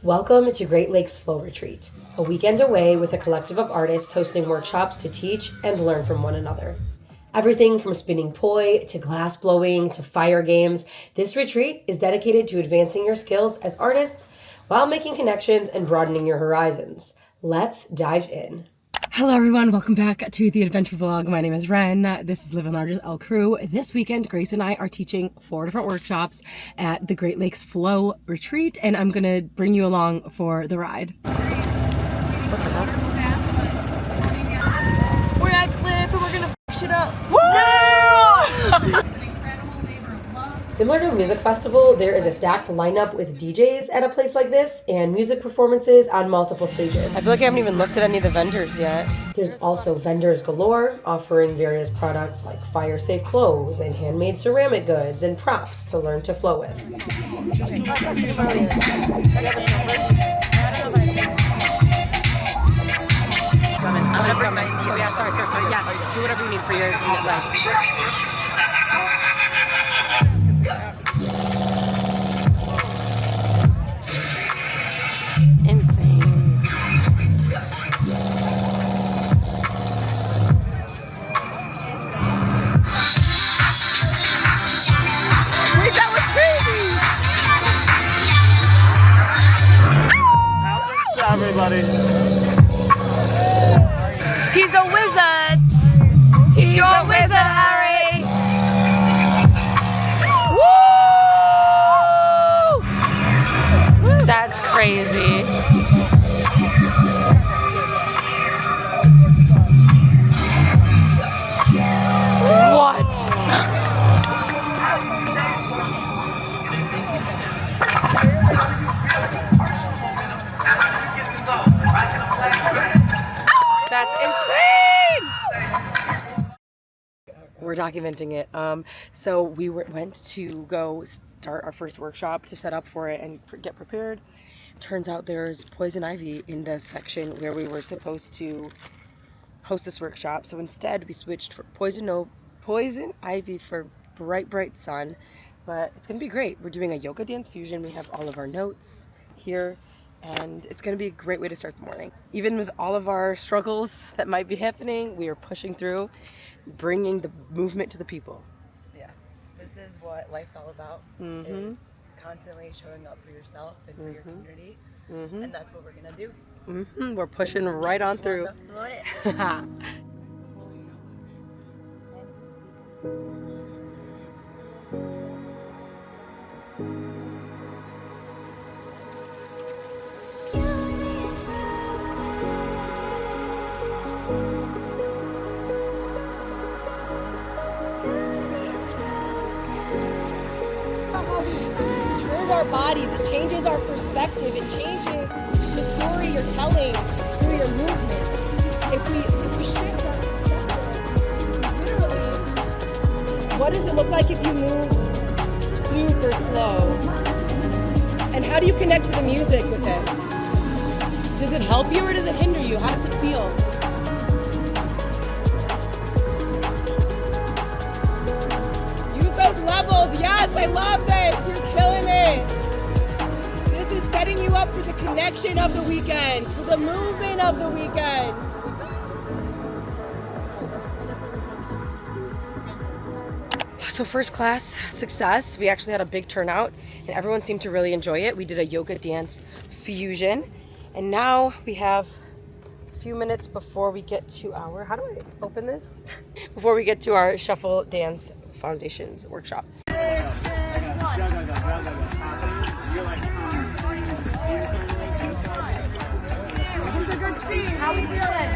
Welcome to Great Lakes Flow Retreat, a weekend away with a collective of artists hosting workshops to teach and learn from one another. Everything from spinning poi to glass blowing to fire games, this retreat is dedicated to advancing your skills as artists while making connections and broadening your horizons. Let's dive in. Hello everyone, welcome back to the adventure vlog. My name is Ren. This is Livin with LCruu. This weekend, Grace and I are teaching 4 different workshops at the Great Lakes Flow Retreat, and I'm gonna bring you along for the ride. We're at Livin and we're gonna f*** it up. Woo! Similar to a music festival, there is a stacked lineup with DJs at a place like this and music performances on multiple stages. I feel like I haven't even looked at any of the vendors yet. There's also vendors galore offering various products like fire-safe clothes and handmade ceramic goods and props to learn to flow with. Do whatever you need for your life. Insane. Wait, that was crazy! Everybody. He's a wizard. He's a wizard, Harry. Woo! That's crazy. What? That's insane! We're documenting it. So we went to go start our first workshop to set up for it and get prepared. Turns out there's poison ivy in the section where we were supposed to host this workshop. So instead we switched for poison ivy for bright sun. But it's gonna be great. We're doing a yoga dance fusion. We have all of our notes here. And it's going to be a great way to start the morning. Even with all of our struggles that might be happening, we are pushing through, bringing the movement to the people. Yeah, this is what life's all about. Is constantly showing up for yourself and for your community, and that's what we're gonna do. We're pushing right on through. Our bodies, it changes our perspective, it changes the story you're telling through your movement. If we shift our perspective, literally, what does it look like if you move super slow? And how do you connect to the music with it? Does it help you or does it hinder you? How does it feel? Use those levels. Yes, I love this. You're killing it. This is setting you up for the connection of the weekend, for the movement of the weekend. So first class success. We actually had a big turnout and everyone seemed to really enjoy it. We did a yoga dance fusion and now we have a few minutes before we get to our, how do I open this? Before we get to our shuffle dance foundations workshop. How we feeling?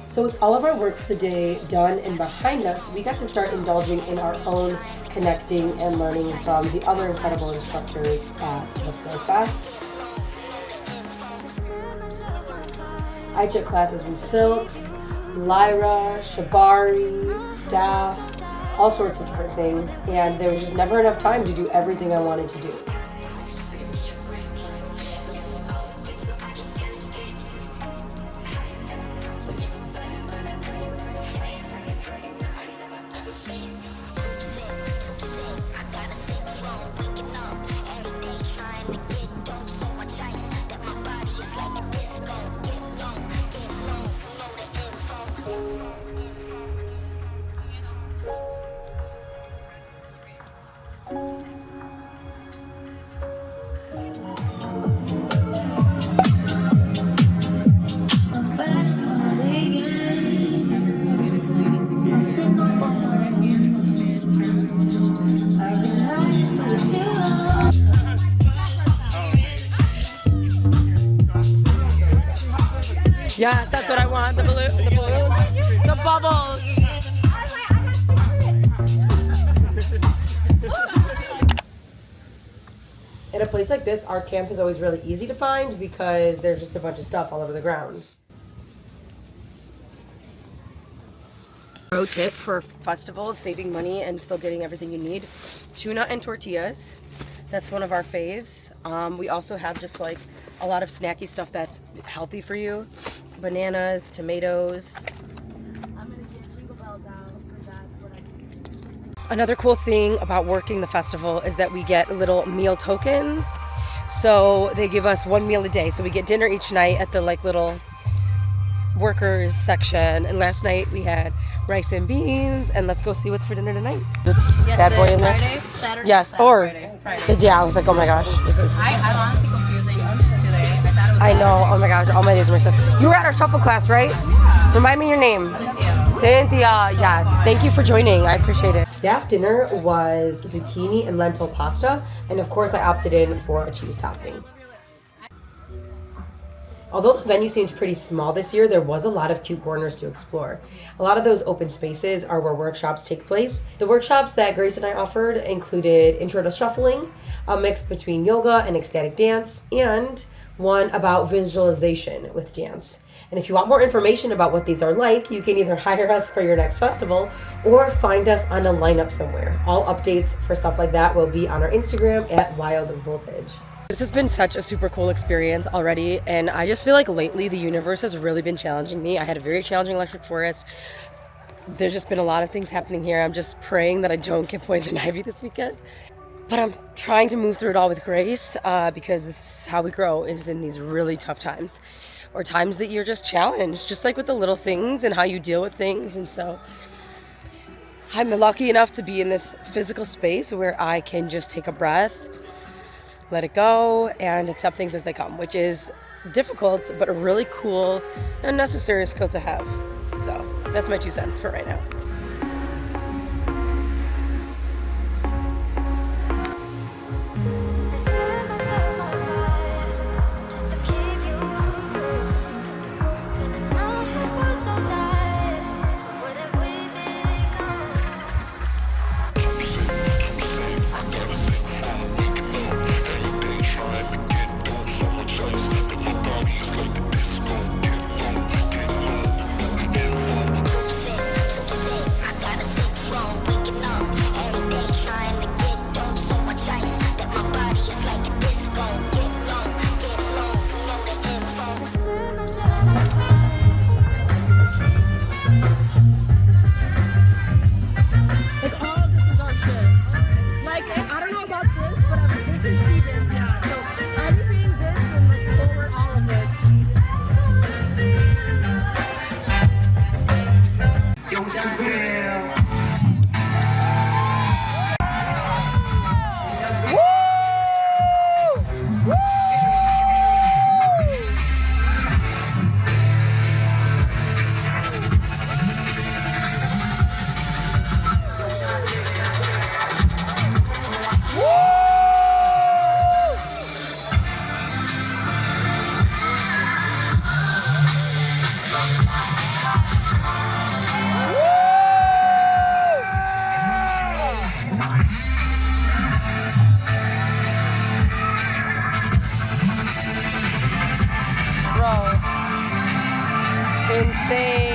So with all of our work for the day done and behind us, we got to start indulging in our own connecting and learning from the other incredible instructors at the Flow Fest. I took classes in silks, lyra, shibari, staff, all sorts of different things, and there was just never enough time to do everything I wanted to do. Yes, that's what I want. The balloon, the bubbles. In a place like this, our camp is always really easy to find because there's just a bunch of stuff all over the ground. Pro tip for festivals, saving money and still getting everything you need: tuna and tortillas. That's one of our faves. We also have just like a lot of snacky stuff that's healthy for you: bananas, tomatoes. Another cool thing about working the festival is that we get little meal tokens. So they give us 1 meal a day. So we get dinner each night at the like little workers section. And last night we had rice and beans. And let's go see what's for dinner tonight. Bad boy in there. Friday, Saturday, Yes, Saturday, or Friday. yeah, I was like, oh my gosh. I'm honestly confusing today. I thought it was I know. Oh my gosh, all my days are mixed up. You were at our shuffle class, right? Yeah. Remind me your name. Cynthia. Yes. Thank you for joining. I appreciate it. Staff dinner was zucchini and lentil pasta, and of course I opted in for a cheese topping. Although the venue seemed pretty small this year, there was a lot of cute corners to explore. A lot of those open spaces are where workshops take place. The workshops that Grace and I offered included Intro to Shuffling, a mix between yoga and ecstatic dance, and one about visualization with dance. And if you want more information about what these are like, you can either hire us for your next festival or find us on a lineup somewhere. All updates for stuff like that will be on our Instagram at Wild Voltage. This has been such a super cool experience already, and I just feel like lately the universe has really been challenging me. I had a very challenging electric forest. There's just been a lot of things happening here. I'm just praying that I don't get poison ivy this weekend. But I'm trying to move through it all with grace, because this is how we grow, is in these really tough times. Or times that you're just challenged, just like with the little things and how you deal with things. And so I'm lucky enough to be in this physical space where I can just take a breath, let it go, and accept things as they come, which is difficult, but a really cool and necessary skill to have. So that's my 2 cents for right now. Insane.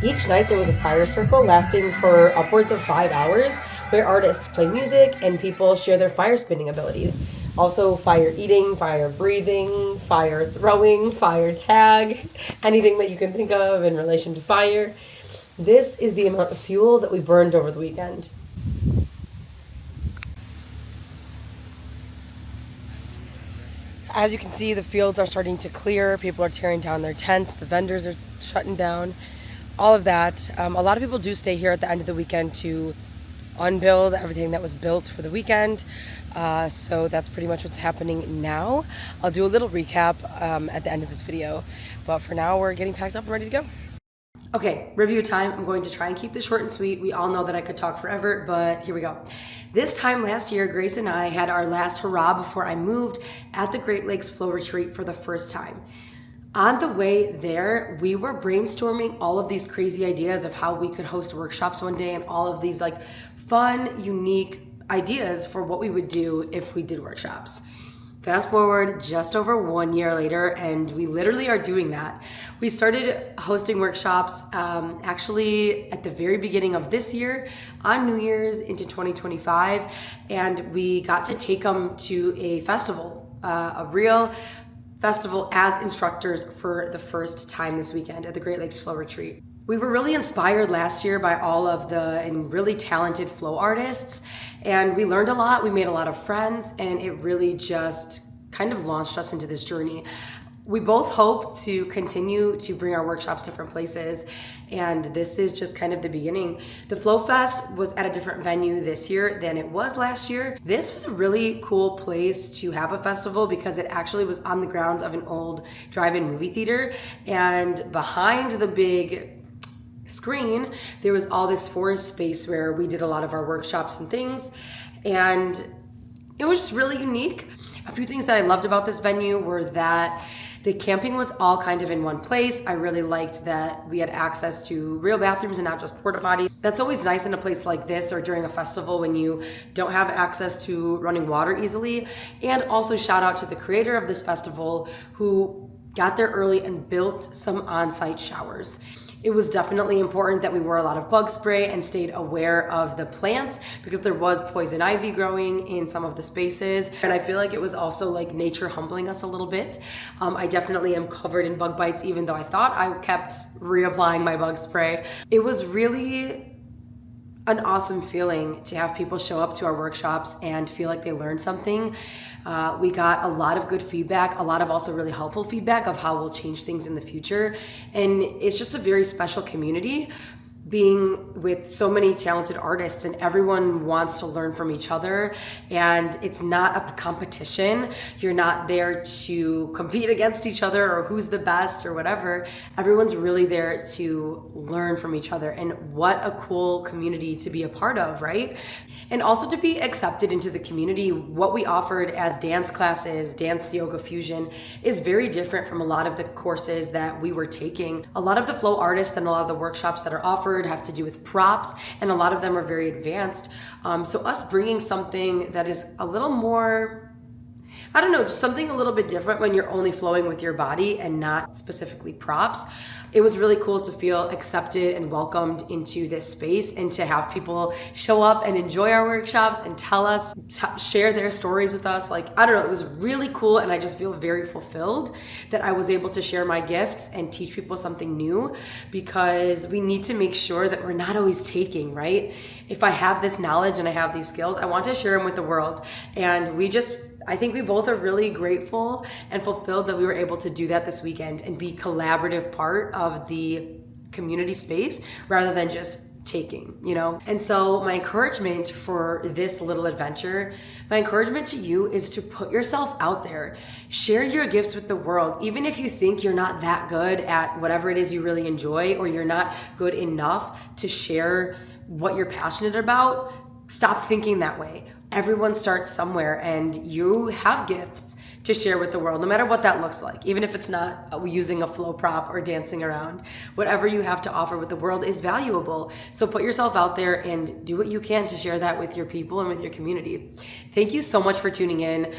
Each night there was a fire circle lasting for upwards of 5 hours, where artists play music and people share their fire spinning abilities. Also, fire eating, fire breathing, fire throwing, fire tag, anything that you can think of in relation to fire. This is the amount of fuel that we burned over the weekend. As you can see, the fields are starting to clear. People are tearing down their tents. The vendors are shutting down. All of that. A lot of people do stay here at the end of the weekend to unbuild everything that was built for the weekend. So that's pretty much what's happening now. I'll do a little recap at the end of this video. But for now, we're getting packed up and ready to go. Okay, review time. I'm going to try and keep this short and sweet. We all know that I could talk forever, but here we go. This time last year, Grace and I had our last hurrah before I moved at the Great Lakes Flow Retreat for the first time. On the way there, we were brainstorming all of these crazy ideas of how we could host workshops one day and all of these like fun, unique ideas for what we would do if we did workshops. Fast forward just over 1 year later, and we literally are doing that. We started hosting workshops actually at the very beginning of this year on New Year's into 2025, and we got to take them to a festival, a real festival as instructors for the first time this weekend at the Great Lakes Flow Retreat. We were really inspired last year by all of the really talented flow artists, and we learned a lot. We made a lot of friends, and it really just kind of launched us into this journey. We both hope to continue to bring our workshops to different places, and this is just kind of the beginning. The Flow Fest was at a different venue this year than it was last year. This was a really cool place to have a festival because it actually was on the grounds of an old drive-in movie theater, and behind the big screen there was all this forest space where we did a lot of our workshops and things, and it was just really unique. A few things that I loved about this venue were that the camping was all kind of in one place. I really liked that we had access to real bathrooms and not just porta potties. That's always nice in a place like this or during a festival when you don't have access to running water easily. And also shout out to the creator of this festival who got there early and built some on-site showers. It was definitely important that we wore a lot of bug spray and stayed aware of the plants because there was poison ivy growing in some of the spaces. And I feel like it was also like nature humbling us a little bit. I definitely am covered in bug bites, even though I thought I kept reapplying my bug spray. It was really an awesome feeling to have people show up to our workshops and feel like they learned something. We got a lot of good feedback, a lot of also really helpful feedback of how we'll change things in the future. And it's just a very special community being with so many talented artists, and everyone wants to learn from each other, and it's not a competition. You're not there to compete against each other or who's the best or whatever. Everyone's really there to learn from each other, and what a cool community to be a part of, right? And also to be accepted into the community. What we offered as dance classes, dance yoga fusion, is very different from a lot of the courses that we were taking. A lot of the flow artists and a lot of the workshops that are offered have to do with props, and a lot of them are very advanced. So us bringing something that is a little more, I don't know, just something a little bit different when you're only flowing with your body and not specifically props. It was really cool to feel accepted and welcomed into this space, and to have people show up and enjoy our workshops and tell us, share their stories with us. Like, I don't know, it was really cool, and I just feel very fulfilled that I was able to share my gifts and teach people something new, because we need to make sure that we're not always taking, right? If I have this knowledge and I have these skills, I want to share them with the world. And I think we both are really grateful and fulfilled that we were able to do that this weekend and be collaborative part of the community space rather than just taking, you know? And so my encouragement for this little adventure, my encouragement to you is to put yourself out there. Share your gifts with the world. Even if you think you're not that good at whatever it is you really enjoy, or you're not good enough to share what you're passionate about, stop thinking that way. Everyone starts somewhere, and you have gifts to share with the world, no matter what that looks like. Even if it's not using a flow prop or dancing around, whatever you have to offer with the world is valuable. So put yourself out there and do what you can to share that with your people and with your community. Thank you so much for tuning in.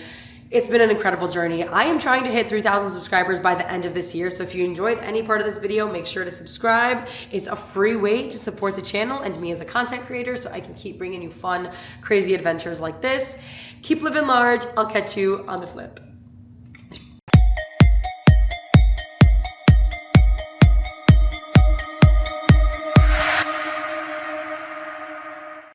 It's been an incredible journey. I am trying to hit 3,000 subscribers by the end of this year. So if you enjoyed any part of this video, make sure to subscribe. It's a free way to support the channel and me as a content creator so I can keep bringing you fun, crazy adventures like this. Keep living large. I'll catch you on the flip.